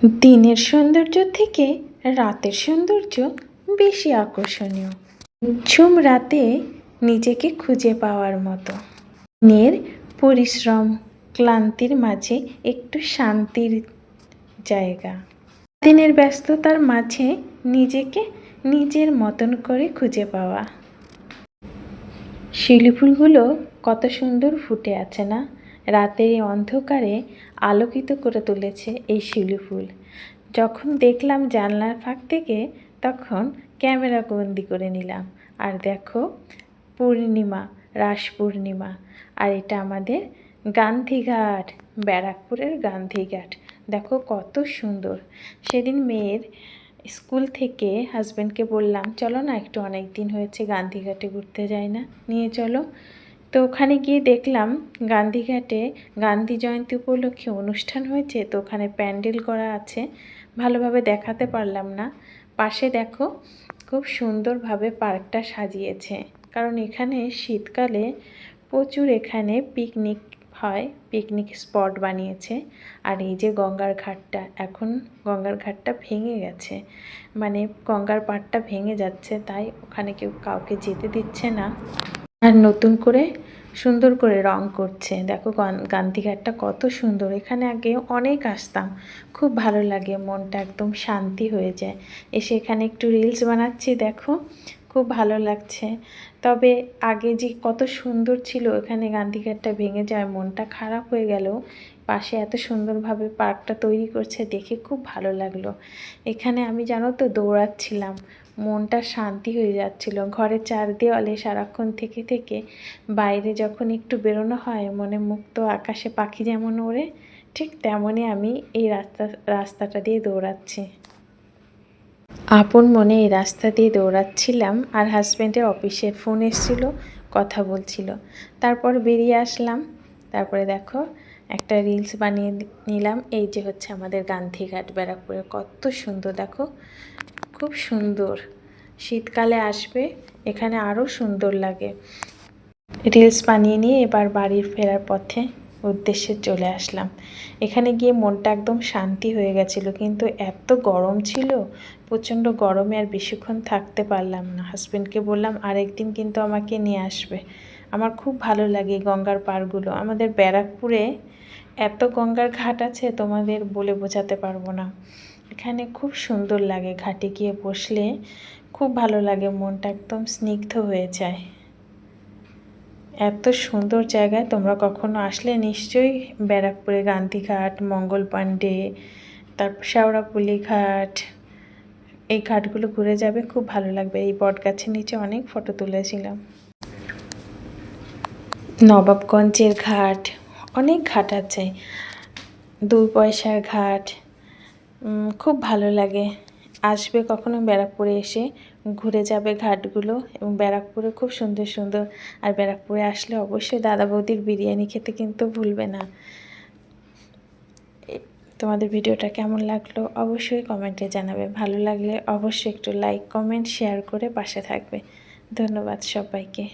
দিনের সৌন্দর্য থেকে রাতের সৌন্দর্য বেশি আকর্ষণীয়। ঝুম রাতে নিজেকে খুঁজে পাওয়ার মতো। দিনের পরিশ্রম ক্লান্তির মাঝে একটু শান্তির জায়গা। দিনের ব্যস্ততার মাঝে নিজেকে নিজের মতন করে খুঁজে পাওয়া। শিউলি ফুলগুলো কত সুন্দর ফুটে আছে না? রাতের এই অন্ধকারে আলোকিত করে তুলেছে এই শিউলি ফুল। যখন দেখলাম জানলার ফাঁক থেকে তখন ক্যামেরা বন্দি করে নিলাম। আর দেখো পূর্ণিমা, রাস পূর্ণিমা। আর এটা আমাদের গান্ধীঘাট, ব্যারাকপুরের গান্ধীঘাট। দেখো কত সুন্দর। সেদিন মেয়ের স্কুল থেকে হাজব্যান্ডকে বললাম চলো না একটু, অনেক দিন হয়েছে গান্ধীঘাটে ঘুরতে যাই না, নিয়ে চলো। তো ওখানে গিয়ে দেখলাম গান্ধীঘাটে গান্ধী জয়ন্তী উপলক্ষে অনুষ্ঠান হয়েছে, তো ওখানে প্যান্ডেল করা আছে, ভালোভাবে দেখাতে পারলাম না। পাশে দেখো খুব সুন্দরভাবে পার্কটা সাজিয়েছে, কারণ এখানে শীতকালে প্রচুর এখানে পিকনিক হয়, পিকনিক স্পট বানিয়েছে। আর এই যে গঙ্গার ঘাটটা, এখন গঙ্গার ঘাটটা ভেঙে গেছে, মানে গঙ্গার পাড়টা ভেঙে যাচ্ছে, তাই ওখানে কেউ কাউকে যেতে দিচ্ছে না। আর নতুন করে সুন্দর করে রং করছে। দেখো গান্ধীঘাটটা কত সুন্দর। এখানে আগে অনেক আসতাম, খুব ভালো লাগে, মনটা একদম শান্তি হয়ে যায়। এসে এখানে একটু রিলস বানাচ্ছি, দেখো খুব ভালো লাগছে। তবে আগে যে কত সুন্দর ছিল, এখানে গান্ধীঘাটটা ভেঙে যায় মনটা খারাপ হয়ে গেল। পাশে এত সুন্দরভাবে পার্কটা তৈরি করছে, দেখে খুব ভালো লাগলো। এখানে আমি জানো তো দৌড়াচ্ছিলাম, মনটা শান্তি হয়ে যাচ্ছিল। ঘরের চার দেওয়ালে সারাক্ষণ থেকে থেকে বাইরে যখন একটু বেরোনো হয়, মনে মুক্ত আকাশে পাখি যেমন ওড়ে, ঠিক তেমনই আমি এই রাস্তাটা দিয়ে দৌড়াচ্ছি। আপন মনে এই রাস্তা দিয়ে দৌড়াচ্ছিলাম। আর হাজব্যান্ডের অফিসের ফোন এসেছিল, কথা বলছিল। তারপর বেরিয়ে আসলাম। তারপরে দেখো একটা রিলস বানিয়ে নিলাম। এই যে হচ্ছে আমাদের গান্ধীঘাট, ব্যারাকপুরে কত সুন্দর, দেখো খুব সুন্দর। শীতকালে আসবে, এখানে আরও সুন্দর লাগে। রিলস বানিয়ে নিয়ে এবার বাড়ির ফেরার পথে উদ্দেশ্যে চলে আসলাম। এখানে গিয়ে মনটা একদম শান্তি হয়ে গেছিলো, কিন্তু এত গরম ছিল, প্রচণ্ড গরমে আর বেশিক্ষণ থাকতে পারলাম না। হাজব্যান্ডকে বললাম আরেকদিন কিন্তু আমাকে নিয়ে আসবে। আমার খুব ভালো লাগে গঙ্গার পাড়গুলো। আমাদের ব্যারাকপুরে এত গঙ্গার ঘাট আছে, তোমাদের বলে বোঝাতে পারবো না। এখানে খুব সুন্দর লাগে, ঘাটে গিয়ে বসলে খুব ভালো লাগে, মনটা একদম স্নিগ্ধ হয়ে যায়। এত সুন্দর জায়গায় তোমরা কখনো আসলে নিশ্চয়ই ব্যারাকপুরে গান্ধীঘাট, মঙ্গল পাণ্ডে, তারপর শেওড়াফুলি ঘাট, এই ঘাটগুলো ঘুরে যাবে, খুব ভালো লাগবে। এই বট গাছের নিচে অনেক ফটো তুলেছিলাম। নবাবগঞ্জের ঘাট, অনেক ঘাট আছে, 2 পয়সার ঘাট, খুব ভালো লাগে। আসবে কখনো ব্যারাকপুরে, এসে ঘুরে যাবে ঘাটগুলো। এবং ব্যারাকপুরে খুব সুন্দর সুন্দর। আর ব্যারাকপুরে আসলে অবশ্যই দাদা বৌদির বিরিয়ানি খেতে কিন্তু ভুলবে না। তোমাদের ভিডিওটা কেমন লাগলো অবশ্যই কমেন্টে জানাবে। ভালো লাগলে অবশ্যই একটু লাইক, কমেন্ট, শেয়ার করে পাশে থাকবে। ধন্যবাদ সবাইকে।